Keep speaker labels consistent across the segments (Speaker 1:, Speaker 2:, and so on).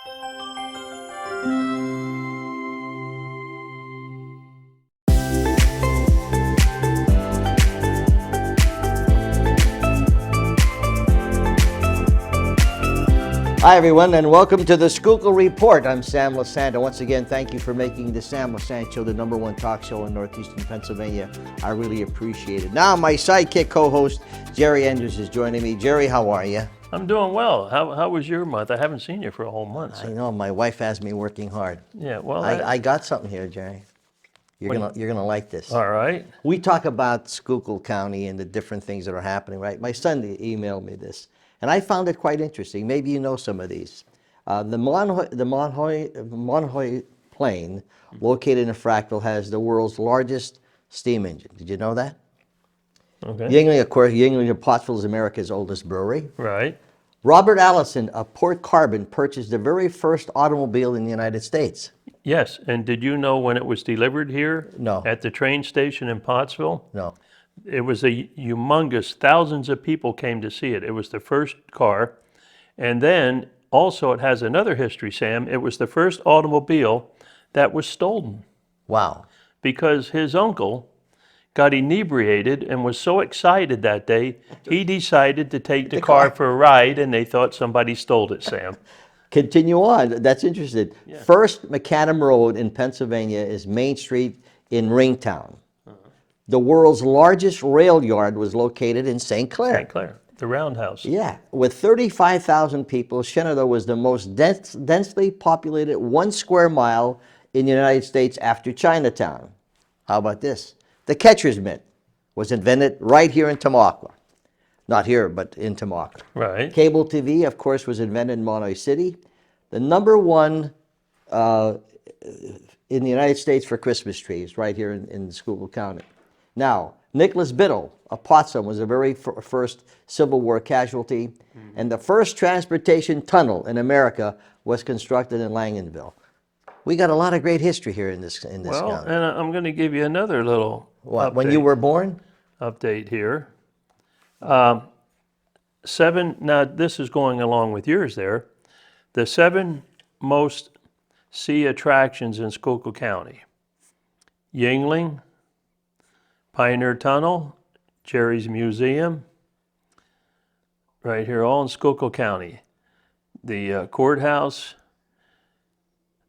Speaker 1: Hi everyone, and welcome to the Schuylkill Report. I'm Sam Lesante. Once again, thank you for making the Sam Lesante Show the #1 talk show in Northeastern Pennsylvania. I really appreciate it. Now my sidekick co-host, Jerry Enders, is joining me. Jerry, how are you?
Speaker 2: I'm doing well. How was your month? I haven't seen you for a whole month.
Speaker 1: I know, my wife has me working hard.
Speaker 2: Yeah, well,
Speaker 1: I got something here, Jerry. You're gonna like this.
Speaker 2: All right.
Speaker 1: We talk about Schuylkill County and the different things that are happening, right? My son emailed me this, and I found it quite interesting. Maybe you know some of these. The Monhoy Plain, located in Frackville, has the world's largest steam engine. Did you know that?
Speaker 2: Okay.
Speaker 1: Yuengling, of course, Yuengling of Pottsville is America's oldest brewery.
Speaker 2: Right.
Speaker 1: Robert Allison of Port Carbon purchased the very first automobile in the United States.
Speaker 2: Yes, and did you know when it was delivered here?
Speaker 1: No.
Speaker 2: At the train station in Pottsville?
Speaker 1: No.
Speaker 2: It was a humongous, thousands of people came to see it. It was the first car. And then also it has another history, Sam. It was the first automobile that was stolen
Speaker 1: Wow.
Speaker 2: because his uncle got inebriated and was so excited that day, he decided to take the car for a ride, and they thought somebody stole it, Sam.
Speaker 1: Continue on. That's interesting.
Speaker 2: Yeah.
Speaker 1: First Macadam Road in Pennsylvania is Main Street in Ringtown. The world's largest rail yard was located in St. Clair.
Speaker 2: St. Clair, the Roundhouse.
Speaker 1: Yeah. With 35,000 people, Shenandoah was the most densely populated 1 square mile in the United States after Chinatown. How about this? The catcher's mitt was invented right here in Tamaqua. Not here, but in Tamaqua.
Speaker 2: Right.
Speaker 1: Cable TV, of course, was invented in Monterey City. The #1 in the United States for Christmas trees, right here in Schuylkill County. Now, Nicholas Biddle of Potsdam was the very first Civil War casualty, and the first transportation tunnel in America was constructed in Langenville. We got a lot of great history here in this county.
Speaker 2: And I'm going to give you another little
Speaker 1: What, when you were born?
Speaker 2: update here. Now this is going along with yours there. The 7 most see attractions in Schuylkill County. Yuengling, Pioneer Tunnel, Jerry's Museum, right here, all in Schuylkill County. The courthouse,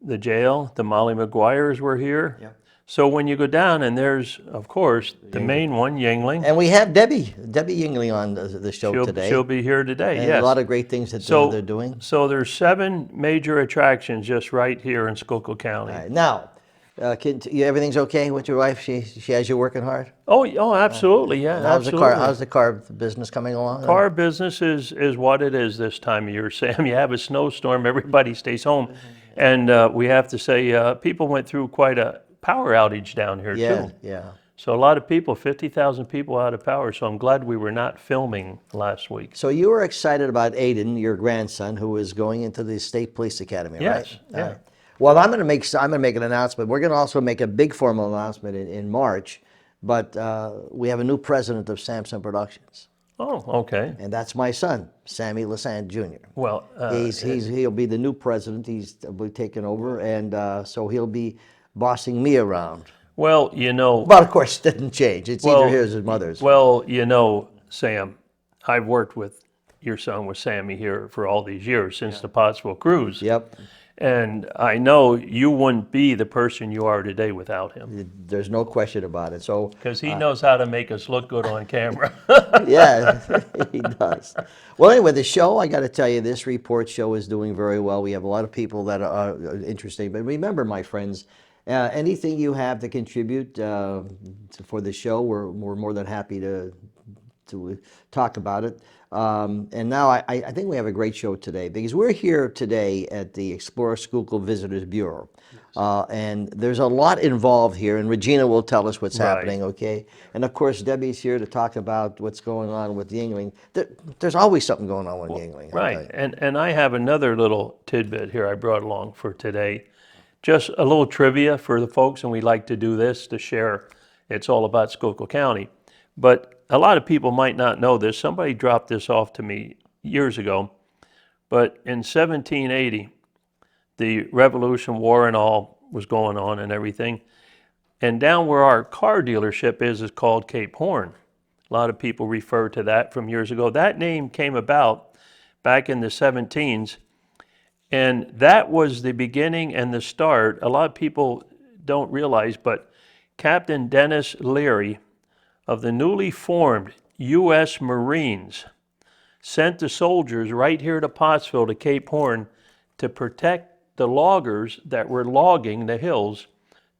Speaker 2: the jail, the Molly McGuires were here.
Speaker 1: Yep.
Speaker 2: So when you go down, and there's, of course, the main one, Yuengling.
Speaker 1: And we have Debbie Yuengling on the show today.
Speaker 2: She'll be here today,
Speaker 1: And
Speaker 2: yes.
Speaker 1: a lot of great things that they're doing.
Speaker 2: So there's 7 major attractions just right here in Schuylkill County.
Speaker 1: All right. Now, everything's okay with your wife? She has you working hard?
Speaker 2: Oh, absolutely, yeah, absolutely.
Speaker 1: How's the car business coming along?
Speaker 2: Car business is what it is this time of year, Sam. You have a snowstorm, everybody stays home. And we have to say, people went through quite a power outage down here, too.
Speaker 1: Yeah.
Speaker 2: So a lot of people, 50,000 people out of power, so I'm glad we were not filming last week.
Speaker 1: So you were excited about Aiden, your grandson, who is going into the State Police Academy,
Speaker 2: Yes,
Speaker 1: right?
Speaker 2: yeah.
Speaker 1: All right. Well, I'm going to make an announcement. We're going to also make a big formal announcement in March, but we have a new president of Samson Productions.
Speaker 2: Oh, okay.
Speaker 1: And that's my son, Sammy Lesante Jr.
Speaker 2: Well,
Speaker 1: He'll be the new president. He's taken over, and so he'll be bossing me around.
Speaker 2: well, you know,
Speaker 1: But of course, it didn't change. It's either his or mother's.
Speaker 2: well, you know, Sam, I've worked with your son, with Sammy here for all these years, since the Pottsville Cruise.
Speaker 1: Yep.
Speaker 2: And I know you wouldn't be the person you are today without him,
Speaker 1: There's no question about it. So
Speaker 2: because he knows how to make us look good on camera.
Speaker 1: yeah, he does. Well, anyway, the show, I got to tell you, this report show is doing very well. We have a lot of people that are interesting. But remember, my friends, anything you have to contribute for the show, we're more than happy to talk about it. And now I think we have a great show today, because we're here today at the Explore Schuylkill Visitors Bureau. And there's a lot involved here, and Regina will tell us what's happening, okay? And of course, Debbie's here to talk about what's going on with Yuengling. There's always something going on with Yuengling.
Speaker 2: Right, and I have another little tidbit here I brought along for today. Just a little trivia for the folks, and we like to do this to share. It's all about Schuylkill County. But a lot of people might not know this. Somebody dropped this off to me years ago. But in 1780, the Revolution War and all was going on and everything. And down where our car dealership is called Cape Horn. A lot of people refer to that from years ago. That name came about back in the 17s, and that was the beginning and the start. A lot of people don't realize, but Captain Dennis Leary of the newly formed U.S. Marines sent the soldiers right here to Pottsville, to Cape Horn, to protect the loggers that were logging the hills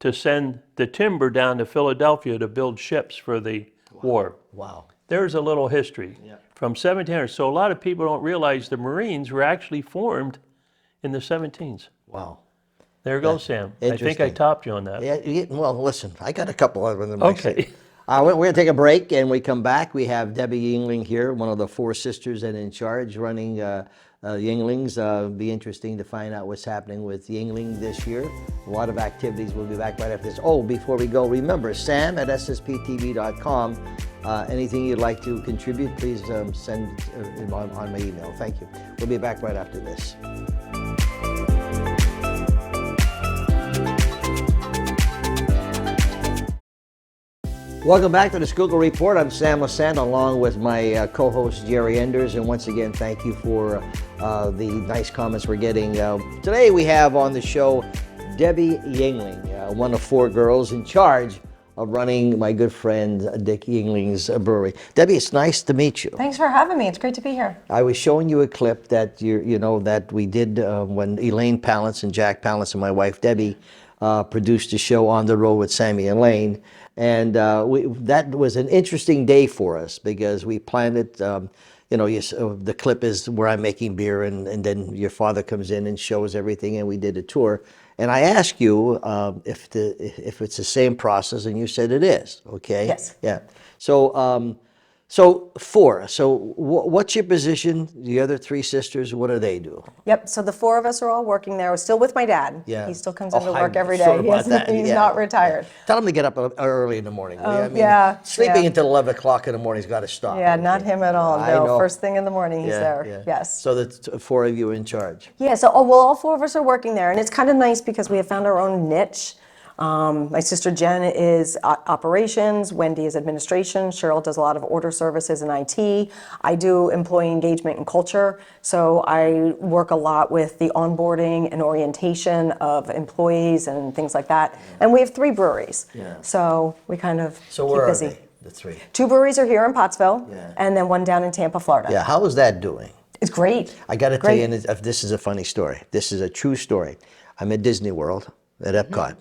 Speaker 2: to send the timber down to Philadelphia to build ships for the war.
Speaker 1: Wow.
Speaker 2: There's a little history from 1700. So a lot of people don't realize the Marines were actually formed in the 17s.
Speaker 1: Wow.
Speaker 2: There you go, Sam. I think I
Speaker 1: interesting.
Speaker 2: topped you on that.
Speaker 1: Yeah, well, listen, I got a couple of them.
Speaker 2: Okay.
Speaker 1: We're going to take a break, and we come back. We have Debbie Yuengling here, one of the four sisters and in charge, running Yuenglings. Be interesting to find out what's happening with Yuengling this year. A lot of activities. We'll be back right after this. Oh, before we go, remember, Sam at ssptv.com. Anything you'd like to contribute, please send on my email. Thank you. We'll be back right after this. Welcome back to the Schuylkill Report. I'm Sam Lesante, along with my co-host Jerry Enders, and once again, thank you for the nice comments we're getting. Today we have on the show Debbie Yuengling, one of four girls in charge of running my good friend Dick Yuengling's brewery. Debbie, it's nice to meet you.
Speaker 3: Thanks for having me. It's great to be here.
Speaker 1: I was showing you a clip that that we did when Elaine Palance and Jack Palance and my wife Debbie produced a show On the Road with Sammy and Elaine. And that was an interesting day for us because we planned it. The clip is where I'm making beer, and then your father comes in and shows everything, and we did a tour. And I asked you if it's the same process, and you said it is. Okay.
Speaker 3: Yes.
Speaker 1: Yeah. So four. So what's your position? The other three sisters, what do they do?
Speaker 3: Yep. So the four of us are all working there. We're still with my dad.
Speaker 1: Yeah.
Speaker 3: He still comes
Speaker 1: Oh,
Speaker 3: into work
Speaker 1: I'm
Speaker 3: every
Speaker 1: sorry
Speaker 3: day.
Speaker 1: about that.
Speaker 3: He's
Speaker 1: Yeah.
Speaker 3: not retired.
Speaker 1: Tell him to get up early in the morning. will you? I mean,
Speaker 3: yeah,
Speaker 1: Sleeping
Speaker 3: yeah.
Speaker 1: until 11 o'clock in the morning's got to stop.
Speaker 3: Yeah, not him at all.
Speaker 1: I
Speaker 3: No,
Speaker 1: know.
Speaker 3: first thing in the morning he's
Speaker 1: Yeah,
Speaker 3: there.
Speaker 1: yeah.
Speaker 3: Yes.
Speaker 1: So the four of you are in charge.
Speaker 3: Yeah, so all four of us are working there, and it's kind of nice because we have found our own niche. My sister Jen is operations, Wendy is administration, Cheryl does a lot of order services and IT. I do employee engagement and culture, so I work a lot with the onboarding and orientation of employees and things like that. And we have 3 breweries, so we kind of
Speaker 1: So
Speaker 3: keep
Speaker 1: where
Speaker 3: busy.
Speaker 1: are they, the 3?
Speaker 3: 2 breweries are here in Pottsville,
Speaker 1: Yeah.
Speaker 3: and then one down in Tampa, Florida.
Speaker 1: Yeah, how is that doing?
Speaker 3: It's great.
Speaker 1: I got to tell
Speaker 3: Great.
Speaker 1: you, and this is a funny story. This is a true story. I'm at Disney World at Epcot.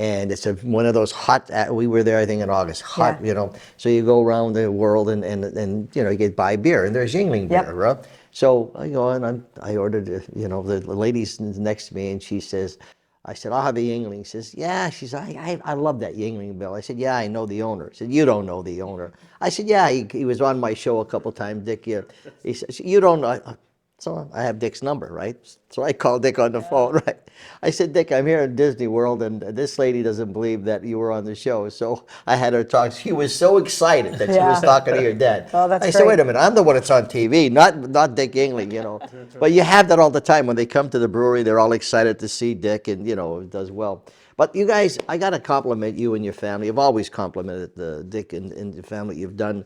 Speaker 1: And it's one of those hot, we were there, I think, in August, hot,
Speaker 3: Yeah.
Speaker 1: So you go around the world and you get buy beer, and there's Yuengling beer,
Speaker 3: Yep.
Speaker 1: right? So I go and I ordered, the lady's next to me, and she says, I said, I'll have a Yuengling. She says, yeah. She said, I love that Yuengling, Bill. I said, yeah, I know the owner. She said, you don't know the owner. I said, yeah, he was on my show a couple times, Dick. He says, you don't know. So I have Dick's number, right? So I called Dick on the phone, right? I said, Dick, I'm here in Disney World, and this lady doesn't believe that you were on the show. So I had her talk. She was so excited that she was
Speaker 3: Yeah.
Speaker 1: talking to your dad.
Speaker 3: Oh, that's
Speaker 1: I said,
Speaker 3: great.
Speaker 1: wait a minute, I'm the one that's on TV, not Dick Yuengling, But you have that all the time. When they come to the brewery, they're all excited to see Dick, and, it does well. But you guys, I got to compliment you and your family. I've always complimented Dick and the family you've done.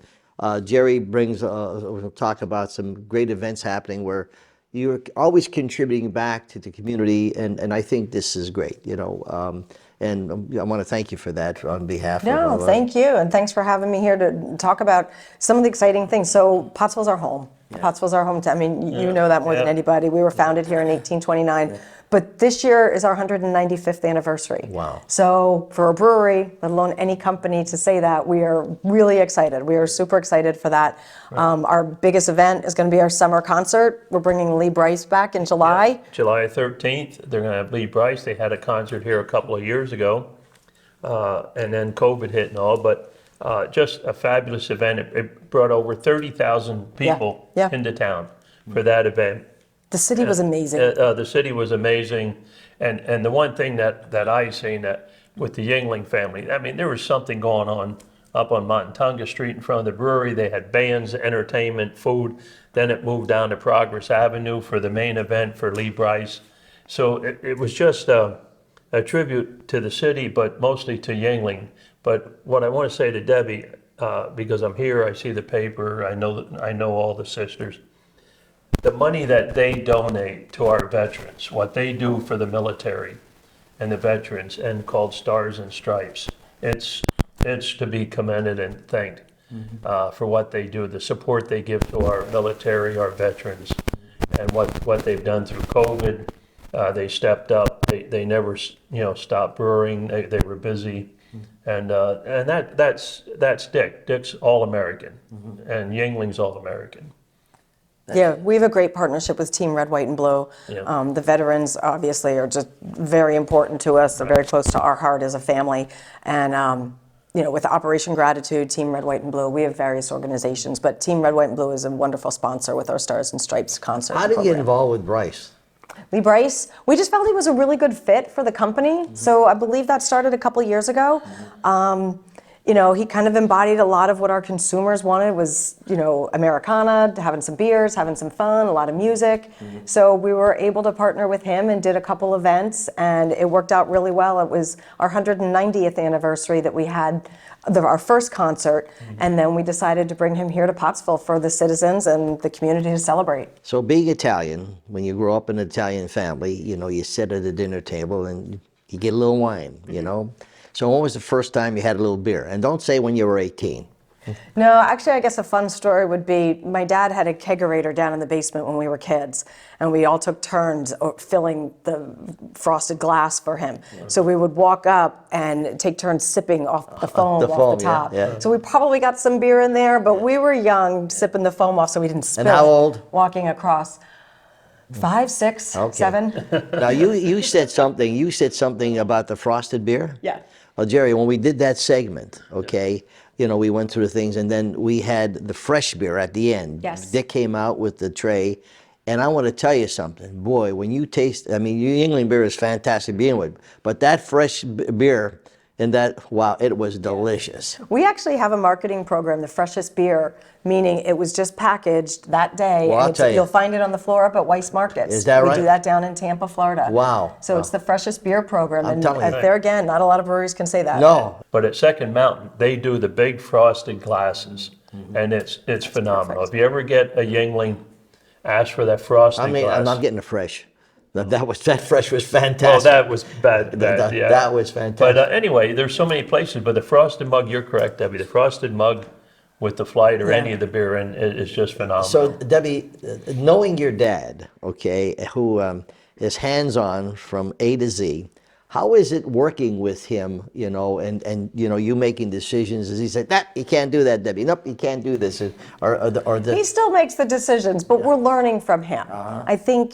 Speaker 1: Jerry brings, we'll talk about some great events happening where you're always contributing back to the community, and I think this is great, and I want to thank you for that on behalf
Speaker 3: No,
Speaker 1: of...
Speaker 3: thank you, and thanks for having me here to talk about some of the exciting things. So Pottsville's our home. Pottsville's our hometown. You know that more than anybody. We were founded here in 1829. But this year is our 195th anniversary.
Speaker 1: Wow.
Speaker 3: So for a brewery, let alone any company, to say that, we are really excited. We are super excited for that. Right. Our biggest event is going to be our summer concert. We're bringing Lee Brice back in July.
Speaker 2: Yeah. July 13th, they're going to have Lee Brice. They had a concert here a couple of years ago, and then COVID hit and all, but just a fabulous event. It brought over 30,000 people into town for that event.
Speaker 3: The city was amazing.
Speaker 2: The city was amazing, and the one thing that I seen that with the Yuengling family, I mean, there was something going on up on Montonga Street in front of the brewery. They had bands, entertainment, food. Then it moved down to Progress Avenue for the main event for Lee Brice. So it was just a tribute to the city, but mostly to Yuengling. But what I want to say to Debbie, because I'm here, I see the paper, I know all the sisters. The money that they donate to our veterans, what they do for the military and the veterans, and called Stars and Stripes, it's to be commended and thanked for what they do, the support they give to our military, our veterans, and what they've done through COVID. They stepped up. They never stopped brewing. They were busy, and that's Dick. Dick's all American, and Yuengling's all American.
Speaker 3: Yeah, we have a great partnership with Team Red, White, and Blue.
Speaker 2: Yeah.
Speaker 3: The veterans obviously are just very important to us. They're very close to our heart as a family. And with Operation Gratitude, Team Red, White, and Blue, we have various organizations, but Team Red, White, and Blue is a wonderful sponsor with our Stars and Stripes concert
Speaker 1: How did you get
Speaker 3: program.
Speaker 1: involved with Bryce?
Speaker 3: Lee Bryce, we just felt he was a really good fit for the company. So I believe that started a couple years ago. He kind of embodied a lot of what our consumers wanted was, Americana, having some beers, having some fun, a lot of music. So we were able to partner with him and did a couple events, and it worked out really well. It was our 190th anniversary that we had our first concert, and then we decided to bring him here to Pottsville for the citizens and the community to celebrate.
Speaker 1: So being Italian, when you grow up in an Italian family, you sit at a dinner table and you get a little wine, So when was the first time you had a little beer? And don't say when you were 18.
Speaker 3: No, actually, I guess a fun story would be my dad had a kegerator down in the basement when we were kids, and we all took turns filling the frosted glass for him. So we would walk up and take turns sipping off the foam off the top.
Speaker 1: Yeah.
Speaker 3: So we probably got some beer in there, but we were young, sipping the foam off so we didn't spill
Speaker 1: And how
Speaker 3: it
Speaker 1: old?
Speaker 3: walking across. 5, 6,
Speaker 1: Okay.
Speaker 3: 7.
Speaker 1: Now you said something about the frosted beer?
Speaker 3: Yeah.
Speaker 1: Well, Jerry, when we did that segment, okay, we went through the things, and then we had the fresh beer at the end.
Speaker 3: Yes.
Speaker 1: Dick came out with the tray, and I want to tell you something. Boy, when you taste, Yuengling beer is fantastic to begin with, but that fresh beer, it was delicious.
Speaker 3: We actually have a marketing program, the freshest beer, meaning it was just packaged that day.
Speaker 1: Well, I'll
Speaker 3: and
Speaker 1: tell you.
Speaker 3: you'll find it on the floor up at Weiss Markets.
Speaker 1: Is that
Speaker 3: We
Speaker 1: right?
Speaker 3: do that down in Tampa, Florida.
Speaker 1: Wow.
Speaker 3: So it's the freshest beer program.
Speaker 1: I'm
Speaker 3: And
Speaker 1: telling you.
Speaker 3: there again, not a lot of breweries can say that.
Speaker 1: No.
Speaker 2: But at Second Mountain, they do the big frosted glasses, and it's phenomenal.
Speaker 3: perfect.
Speaker 2: If you ever get a Yuengling, ask for that frosted glass.
Speaker 1: I'm not getting a fresh. That fresh was fantastic.
Speaker 2: Oh, that was bad. Yeah.
Speaker 1: That was fantastic.
Speaker 2: But anyway, there's so many places. But the frosted mug, you're correct, Debbie. The frosted mug with the flight or any of the beer in is just phenomenal.
Speaker 1: So, Debbie, knowing your dad, okay, who is hands-on from A to Z, how is it working with him, and you making decisions? Does he say, you can't do that, Debbie. Nope, you can't do this.
Speaker 3: He still makes the decisions, but we're learning from him. I think,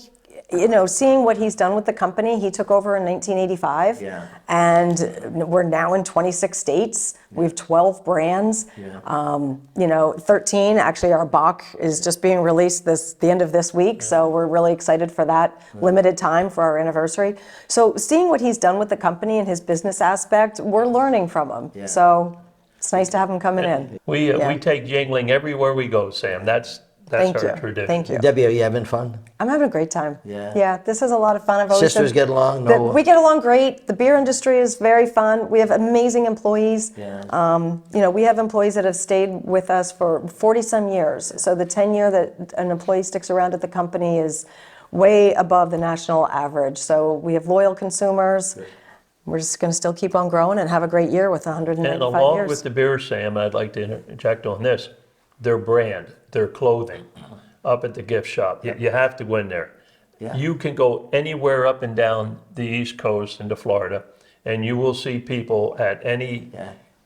Speaker 3: seeing what he's done with the company, he took over in 1985, and we're now in 26 states. We have 12 brands. 13, actually our Bach is just being released the end of this week, so we're really excited for that limited time for our anniversary. So seeing what he's done with the company and his business aspect, we're learning from him. So it's nice to have him coming in.
Speaker 2: We take Yuengling everywhere we go, Sam. That's
Speaker 3: Thank
Speaker 2: our
Speaker 3: you.
Speaker 2: tradition.
Speaker 3: Thank you.
Speaker 1: Debbie, are you having fun?
Speaker 3: I'm having a great time.
Speaker 1: Yeah.
Speaker 3: Yeah, this is a lot of fun. I've always
Speaker 1: Sisters
Speaker 3: said
Speaker 1: get along?
Speaker 3: that
Speaker 1: No.
Speaker 3: we get along great. The beer industry is very fun. We have amazing employees.
Speaker 1: Yeah.
Speaker 3: We have employees that have stayed with us for 40-some years. So the tenure that an employee sticks around at the company is way above the national average. So we have loyal consumers. We're just going to still keep on growing and have a great year with
Speaker 2: And
Speaker 3: 195
Speaker 2: along
Speaker 3: years.
Speaker 2: with the beer, Sam, I'd like to interject on this. Their brand, their clothing, up at the gift shop. You have to go in there.
Speaker 1: Yeah.
Speaker 2: You can go anywhere up and down the East Coast into Florida, and you will see people at any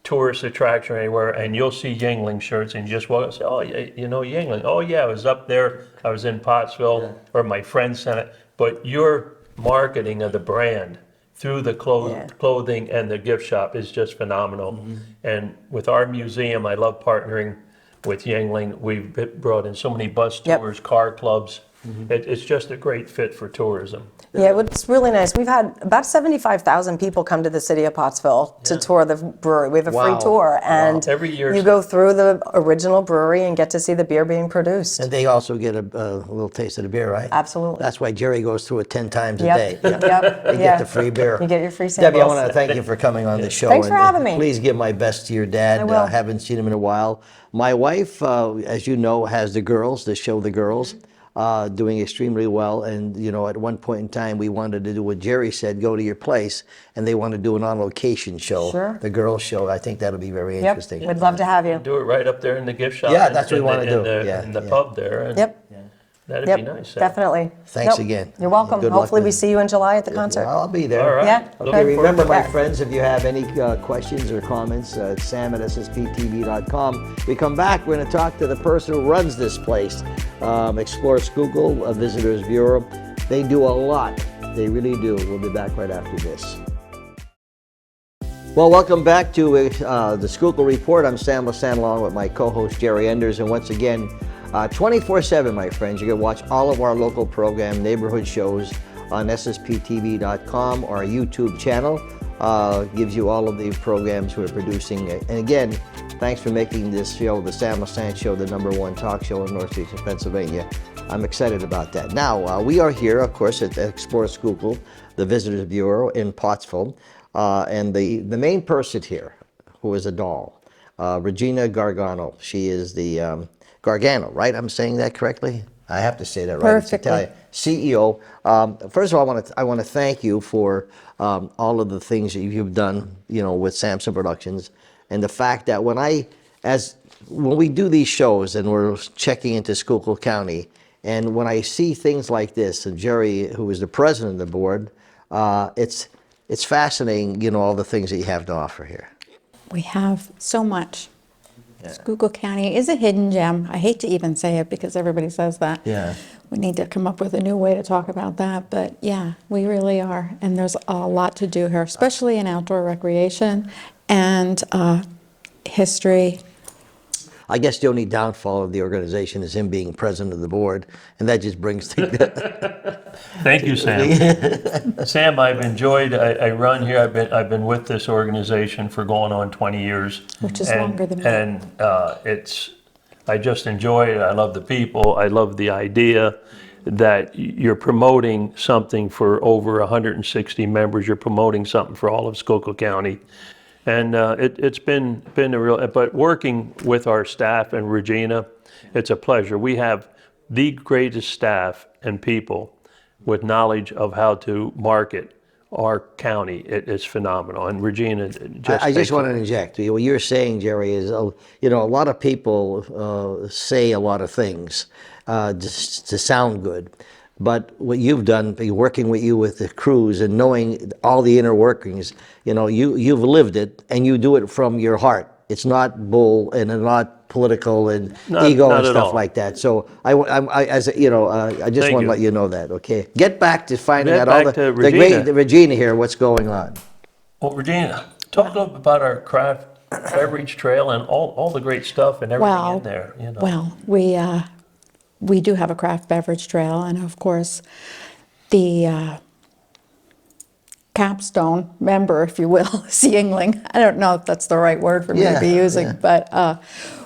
Speaker 2: tourist attraction anywhere, and you'll see Yuengling shirts, and you just walk and say, oh, yeah, Yuengling. Oh, yeah, I was up there. I was in Pottsville, or my friend sent it. But your marketing of the brand through the clothing and the gift shop is just phenomenal. And with our museum, I love partnering with Yuengling. We've brought in so many bus tours, car clubs, It's just a great fit for tourism.
Speaker 3: Yeah, it's really nice. We've had about 75,000 people come to the city of Pottsville to tour the brewery. We have a
Speaker 1: Wow.
Speaker 3: free tour, and
Speaker 2: Every year
Speaker 3: you
Speaker 2: so.
Speaker 3: go through the original brewery and get to see the beer being produced.
Speaker 1: And they also get a little taste of the beer, right?
Speaker 3: Absolutely.
Speaker 1: That's why Jerry goes through it 10 times a
Speaker 3: Yep,
Speaker 1: day.
Speaker 3: yep,
Speaker 1: They
Speaker 3: yeah.
Speaker 1: get the free beer.
Speaker 3: You get your free
Speaker 1: Debbie, I
Speaker 3: samples.
Speaker 1: want to thank you for coming on the show.
Speaker 3: Thanks for
Speaker 1: and,
Speaker 3: having me.
Speaker 1: Please give my best to your dad.
Speaker 3: I will.
Speaker 1: Haven't seen him in a while. My wife, as you know, has the girls, the show The Girls, doing extremely well. And, you know, at one point in time, we wanted to do what Jerry said, go to your place, and they want to do an on-location show.
Speaker 3: Sure.
Speaker 1: The Girls show. I think that'll be very
Speaker 3: Yep,
Speaker 1: interesting.
Speaker 3: we'd love to have you.
Speaker 2: Do it right up there in the gift shop.
Speaker 1: Yeah, that's what we
Speaker 2: in
Speaker 1: wanna
Speaker 2: the-
Speaker 1: do.
Speaker 2: in the-
Speaker 1: Yeah,
Speaker 2: In the
Speaker 1: yeah.
Speaker 2: pub there. and
Speaker 3: Yep,
Speaker 2: That'd
Speaker 3: yep,
Speaker 2: be nice.
Speaker 3: definitely.
Speaker 1: Thanks
Speaker 3: Nope.
Speaker 1: again.
Speaker 3: You're welcome.
Speaker 1: Good luck
Speaker 3: Hopefully we
Speaker 1: with-
Speaker 3: see you in July at the concert.
Speaker 1: Well, I'll be there.
Speaker 2: All right.
Speaker 3: Yeah,
Speaker 2: Looking
Speaker 1: Okay,
Speaker 3: good.
Speaker 1: remember, my
Speaker 3: Yeah.
Speaker 1: friends, if you have any questions or comments, Sam at ssptv.com. We come back, we're going to talk to the person who runs this place, Explore Schuylkill, a Visitors Bureau. They do a lot. They really do. We'll be back right after this. Well, welcome back to the Schuylkill Report. I'm Sam Lesante along with my co-host Jerry Enders, and once again, 24/7, my friends, you can watch all of our local program, neighborhood shows on ssptv.com. Our YouTube channel gives you all of the programs we're producing. And again, thanks for making this show, the Sam Lesante Show, the #1 talk show in Northeastern Pennsylvania. I'm excited about that. Now, we are here, of course, at Explore Schuylkill, the Visitors Bureau in Pottsville. And the main person here, who is a doll, Regina Gargano. She is the Gargano, right? I'm saying that correctly? I have to say that right. It's
Speaker 3: Perfectly.
Speaker 1: Italian. CEO. First of all, I want to thank you for all of the things that you've done, you know, with Samson Productions, and the fact that when we do these shows and we're checking into Schuylkill County, and when I see things like this, and Jerry, who is the president of the board, it's fascinating, you know, all the things that you have to offer here.
Speaker 4: We have so much. Schuylkill County is a hidden gem. I hate to even say it because everybody says that.
Speaker 1: Yeah.
Speaker 4: We need to come up with a new way to talk about that. But yeah, we really are. And there's a lot to do here, especially in outdoor recreation and history.
Speaker 1: I guess the only downfall of the organization is him being president of the board, and that just brings together.
Speaker 2: Thank you, Sam. Sam, I've enjoyed. I run here. I've been with this organization for going on 20 years,
Speaker 4: Which is
Speaker 2: and,
Speaker 4: longer than me.
Speaker 2: And I just enjoy it. I love the people. I love the idea that you're promoting something for over 160 members. You're promoting something for all of Schuylkill County. And it's been a real, but working with our staff and Regina, it's a pleasure. We have the greatest staff and people with knowledge of how to market our county. It's phenomenal. And Regina just
Speaker 1: I just
Speaker 2: takes
Speaker 1: want
Speaker 2: it.
Speaker 1: to inject. What you're saying, Jerry, is, you know, a lot of people say a lot of things just to sound good. But what you've done, working with you with the crews and knowing all the inner workings, you know, you've lived it and you do it from your heart. It's not bull and it's not political and ego
Speaker 2: not
Speaker 1: and
Speaker 2: at
Speaker 1: stuff
Speaker 2: all.
Speaker 1: like that. So I just
Speaker 2: Thank
Speaker 1: want to
Speaker 2: you.
Speaker 1: let you know that. Okay, get back to finding
Speaker 2: Get
Speaker 1: out all
Speaker 2: back
Speaker 1: the
Speaker 2: to Regina.
Speaker 1: great Regina here. What's going on?
Speaker 2: Well, Regina, talk a little bit about our craft beverage trail and all the great stuff and everything in there. You know.
Speaker 4: Well, we do have a craft beverage trail, and of course, the capstone member, if you will, is Yuengling. I don't know if that's the right word for me to be using, but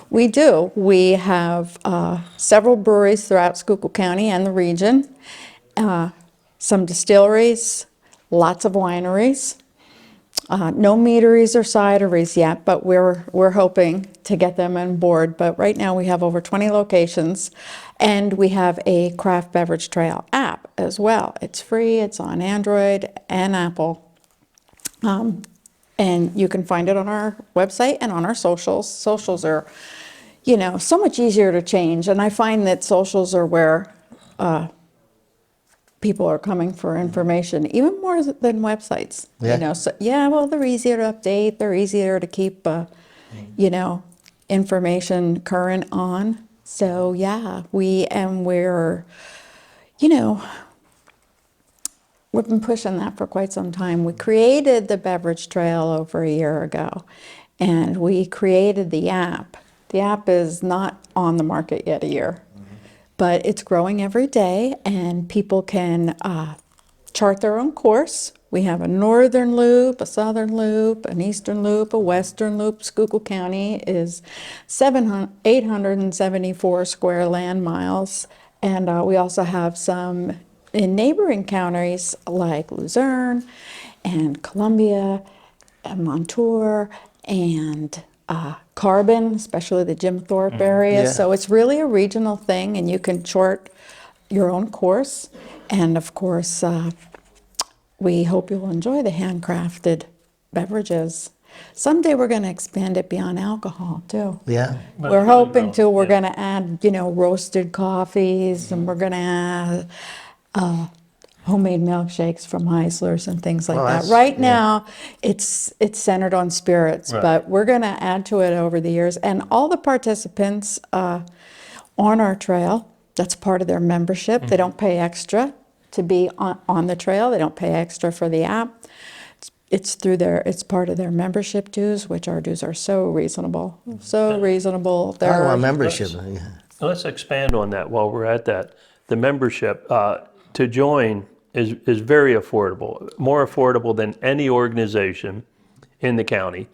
Speaker 4: we do. We have several breweries throughout Schuylkill County and the region, some distilleries, lots of wineries. No meaderies or cideries yet, but we're hoping to get them on board. But right now we have over 20 locations, and we have a craft beverage trail app as well. It's free. It's on Android and Apple, and you can find it on our website and on our socials. Socials are, you know, so much easier to change, and I find that socials are where people are coming for information, even more than websites.
Speaker 1: Yeah.
Speaker 4: You know, so yeah, well, they're easier to update. They're easier to keep, you know, information current on. So yeah, we're, you know, we've been pushing that for quite some time. We created the beverage trail over a year ago, and we created the app. The app is not on the market yet a year. but it's growing every day, and people can chart their own course. We have a northern loop, a southern loop, an eastern loop, a western loop. Schuylkill County is 874 square land miles, and we also have some in neighboring counties like Luzerne and Columbia and Montour and Carbon, especially the Jim Thorpe area.
Speaker 1: Yeah.
Speaker 4: So it's really a regional thing, and you can chart your own course. And of course, we hope you'll enjoy the handcrafted beverages. Someday we're going to expand it beyond alcohol too.
Speaker 1: Yeah.
Speaker 4: We're hoping to. We're going to add, roasted coffees, and we're going to add homemade milkshakes from Heisler's and things like
Speaker 1: Well,
Speaker 4: that.
Speaker 1: that's-
Speaker 4: Right
Speaker 1: yeah.
Speaker 4: now, it's centered on spirits,
Speaker 2: Right.
Speaker 4: but we're going to add to it over the years. And all the participants on our trail, that's part of their membership. They don't pay extra to be on the trail. They don't pay extra for the app. It's part of their membership dues, which our dues are so reasonable. So reasonable.
Speaker 1: I don't want
Speaker 4: They're
Speaker 1: membership. Yeah.
Speaker 2: Let's expand on that while we're at that. The membership to join is very affordable, more affordable than any organization in the county.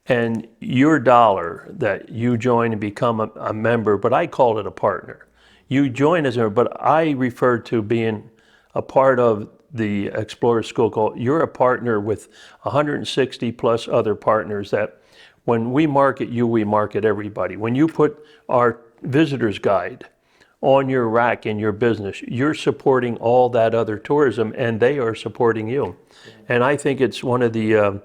Speaker 2: And your dollar that you join and become a member, but I call it a partner. You join as a member, but I refer to being a part of the Explore Schuylkill. You're a partner with 160 plus other partners that when we market you, we market everybody. When you put our visitor's guide on your rack in your business, you're supporting all that other tourism, and they are supporting you. And I think it's one of the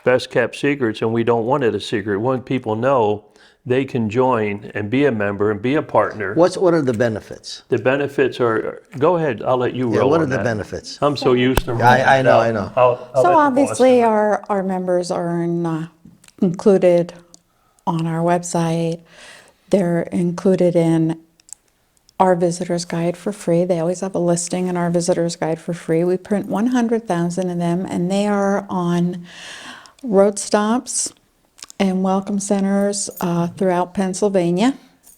Speaker 2: best kept secrets, and we don't want it a secret. We want people know they can join and be a member and be a partner.
Speaker 1: What are the benefits?
Speaker 2: The benefits are, go ahead, I'll let you
Speaker 1: Yeah,
Speaker 2: roll
Speaker 1: what are
Speaker 2: on
Speaker 1: the
Speaker 2: that.
Speaker 1: benefits?
Speaker 2: I'm so used to rolling
Speaker 1: I know,
Speaker 2: it out.
Speaker 1: I know.
Speaker 2: I'll let
Speaker 4: So
Speaker 2: the boss
Speaker 4: obviously,
Speaker 2: do it.
Speaker 4: our members are included on our website. They're included in our visitor's guide for free. They always have a listing in our visitor's guide for free. We print 100,000 of them, and they are on road stops and welcome centers throughout Pennsylvania.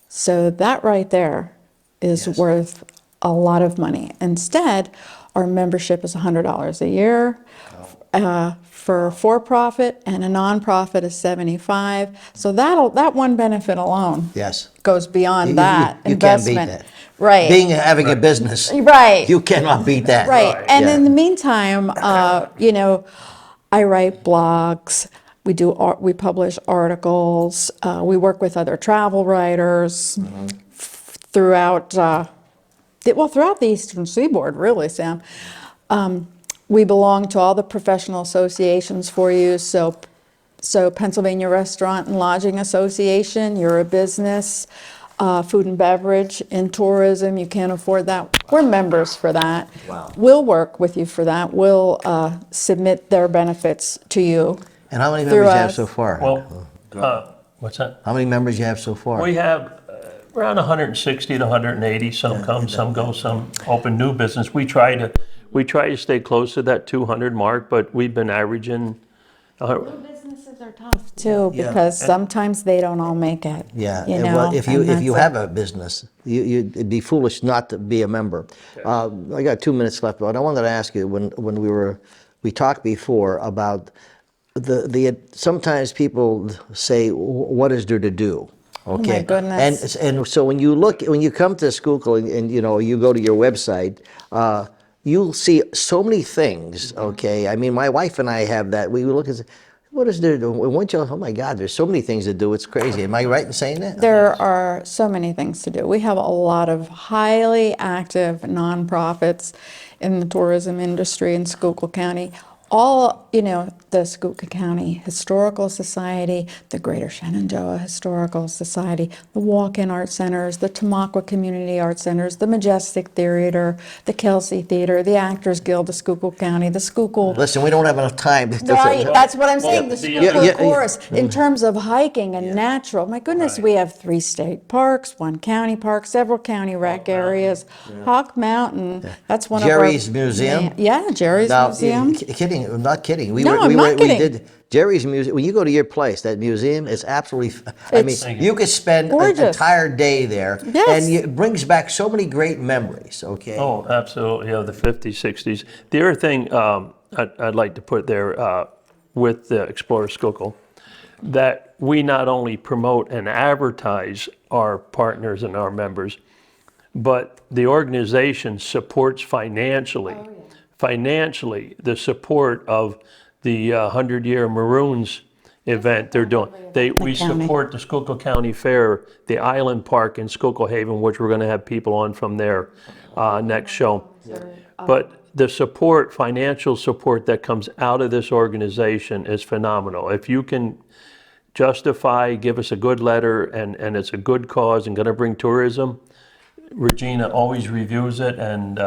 Speaker 4: So that right there is
Speaker 1: Yes.
Speaker 4: worth a lot of money. Instead, our membership is $100 a year. For-profit, and a nonprofit is $75. So that one benefit alone
Speaker 1: Yes.
Speaker 4: goes beyond
Speaker 1: You-
Speaker 4: that
Speaker 1: you can't beat
Speaker 4: investment.
Speaker 1: that.
Speaker 4: Right.
Speaker 1: Having a business,
Speaker 4: Right.
Speaker 1: you cannot beat that.
Speaker 4: Right. And
Speaker 1: Yeah.
Speaker 4: in the meantime, I write blogs. We publish articles. We work with other travel writers throughout throughout the Eastern Seaboard, really, Sam. We belong to all the professional associations for you. So Pennsylvania Restaurant and Lodging Association, you're a business. Food and beverage in tourism, you can't afford that. We're members for that.
Speaker 1: Wow.
Speaker 4: We'll work with you for that. We'll submit their benefits to you.
Speaker 1: And how many
Speaker 4: Through
Speaker 1: members you have
Speaker 4: us.
Speaker 1: so far?
Speaker 2: Well, what's that?
Speaker 1: How many members you have so far?
Speaker 2: We have around 160 to 180. Some come, some go, some open new business. We try to stay close to that 200 mark, but we've been averaging.
Speaker 4: Businesses are tough too,
Speaker 1: Yeah.
Speaker 4: because sometimes they don't all make it.
Speaker 1: Yeah,
Speaker 4: you
Speaker 1: and
Speaker 4: know,
Speaker 1: well, if you
Speaker 4: and that's
Speaker 1: have a business, it'd be foolish not to be a member. I got 2 minutes left, but I wanted to ask you when we talked before about the sometimes people say, what is there to do? Okay.
Speaker 4: Oh my goodness.
Speaker 1: And so when you come to Schuylkill and you go to your website, you'll see so many things. Okay, I mean, my wife and I have that. We look and say, what is there to do? Oh my God, there's so many things to do. It's crazy. Am I right in saying that?
Speaker 4: There are so many things to do. We have a lot of highly active nonprofits in the tourism industry in Schuylkill County. All, the Schuylkill County Historical Society, the Greater Shenandoah Historical Society, the Walk-In Art Centers, the Tamaqua Community Art Centers, the Majestic Theater, the Kelsey Theater, the Actors Guild of Schuylkill County, the Schuylkill.
Speaker 1: Listen, we don't have enough time.
Speaker 4: Right, that's what I'm saying, the
Speaker 2: Yeah,
Speaker 4: Schuylkill
Speaker 1: yeah.
Speaker 4: Forest. In terms of hiking and natural, my goodness, we have 3 state parks, 1 county park, several county rec areas. Hawk Mountain, that's one
Speaker 1: Jerry's
Speaker 4: of our.
Speaker 1: Museum?
Speaker 4: Yeah, Jerry's
Speaker 1: Now,
Speaker 4: Museum.
Speaker 1: kidding kidding. I'm not kidding.
Speaker 4: No, I'm not kidding.
Speaker 1: We did Jerry's music. When you go to your place, that museum is absolutely. I mean,
Speaker 4: It's
Speaker 1: you could spend an
Speaker 4: gorgeous.
Speaker 1: entire day there,
Speaker 4: Yes.
Speaker 1: and it brings back so many great memories. Okay.
Speaker 2: Oh, absolutely. Yeah, the 50s, 60s. The other thing I'd like to put there with Explore Schuylkill, that we not only promote and advertise our partners and our members, but the organization supports financially, the support of the 100-Year Maroons event they're doing. We
Speaker 4: county.
Speaker 2: support the Schuylkill County Fair, the Island Park in Schuylkill Haven, which we're going to have people on from there next show. But the support, financial support that comes out of this organization is phenomenal. If you can justify, give us a good letter, and it's a good cause and going to bring tourism, Regina always reviews it, and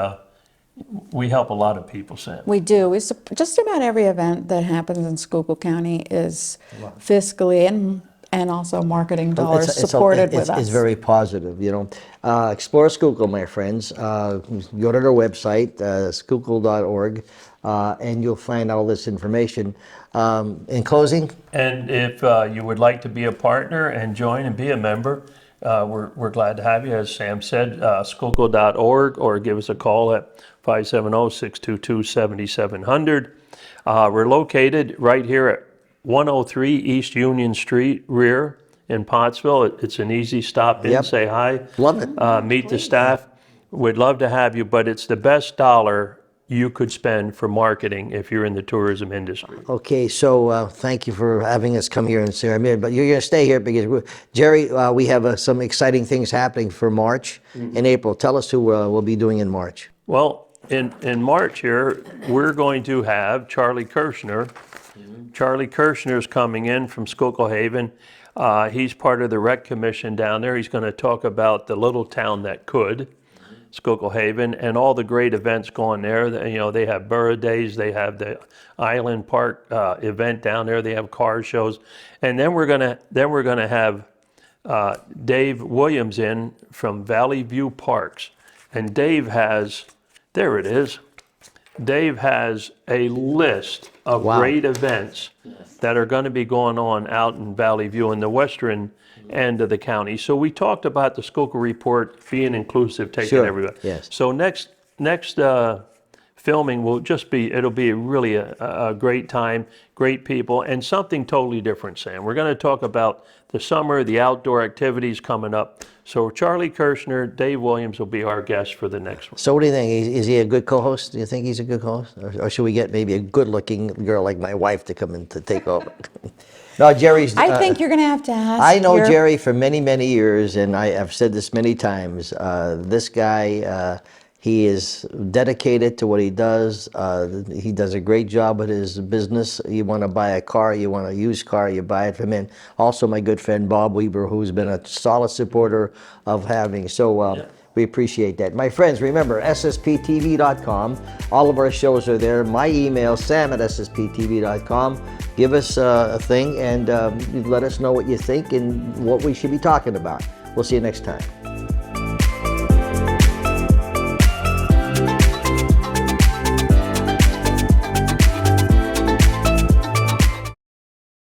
Speaker 2: we help a lot of people, Sam.
Speaker 4: We do. Just about every event that happens in Schuylkill County is fiscally and also marketing dollars supported with us.
Speaker 1: It's very positive, you know. Explore Schuylkill, my friends. Go to their website, schuylkill.org, and you'll find all this information. In closing?
Speaker 2: And if you would like to be a partner and join and be a member, we're glad to have you. As Sam said, schuylkill.org, or give us a call at 570-622-7700. We're located right here at 103 East Union Street, rear in Pottsville. It's an easy stop in,
Speaker 1: Yep.
Speaker 2: say hi.
Speaker 1: Love it.
Speaker 2: Meet the staff. We'd love to have you, but it's the best dollar you could spend for marketing if you're in the tourism industry.
Speaker 1: Okay, so thank you for having us come here and say our minute. But you're going to stay here because, Jerry, we have some exciting things happening for March and April. Tell us who we'll be doing in March.
Speaker 2: Well, in March here, we're going to have Charlie Kirshner. Charlie Kirshner is coming in from Schuylkill Haven. He's part of the Rec Commission down there. He's going to talk about the little town that could, Schuylkill Haven, and all the great events going there. You know, they have Borough Days, they have the Island Park event down there, they have car shows, and then we're gonna have Dave Williams in from Valley View Parks, and Dave has, there it is. Dave has a list of great events that are going to be going on out in Valley View in the western end of the county. So we talked about the Schuylkill Report being inclusive, taking
Speaker 1: Sure,
Speaker 2: everybody.
Speaker 1: yes.
Speaker 2: So next filming will just be, it'll be really a great time, great people, and something totally different, Sam. We're going to talk about the summer, the outdoor activities coming up. So Charlie Kirshner, Dave Williams will be our guest for the next one.
Speaker 1: So what do you think? Is he a good co-host? Do you think he's a good co-host? Or should we get maybe a good-looking girl like my wife to come in to take over? No, Jerry's...
Speaker 4: I think you're going to ask.
Speaker 1: I know Jerry for many, many years, and I've said this many times. This guy, he is dedicated to what he does. He does a great job with his business. You want to buy a car, you want a used car, you buy it from him. Also, my good friend Bob Weber, who's been a solid supporter of having. So we appreciate that. My friends, remember, ssptv.com. All of our shows are there. My email, sam@ssptv.com. Give us a thing and let us know what you think and what we should be talking about. We'll see you next time.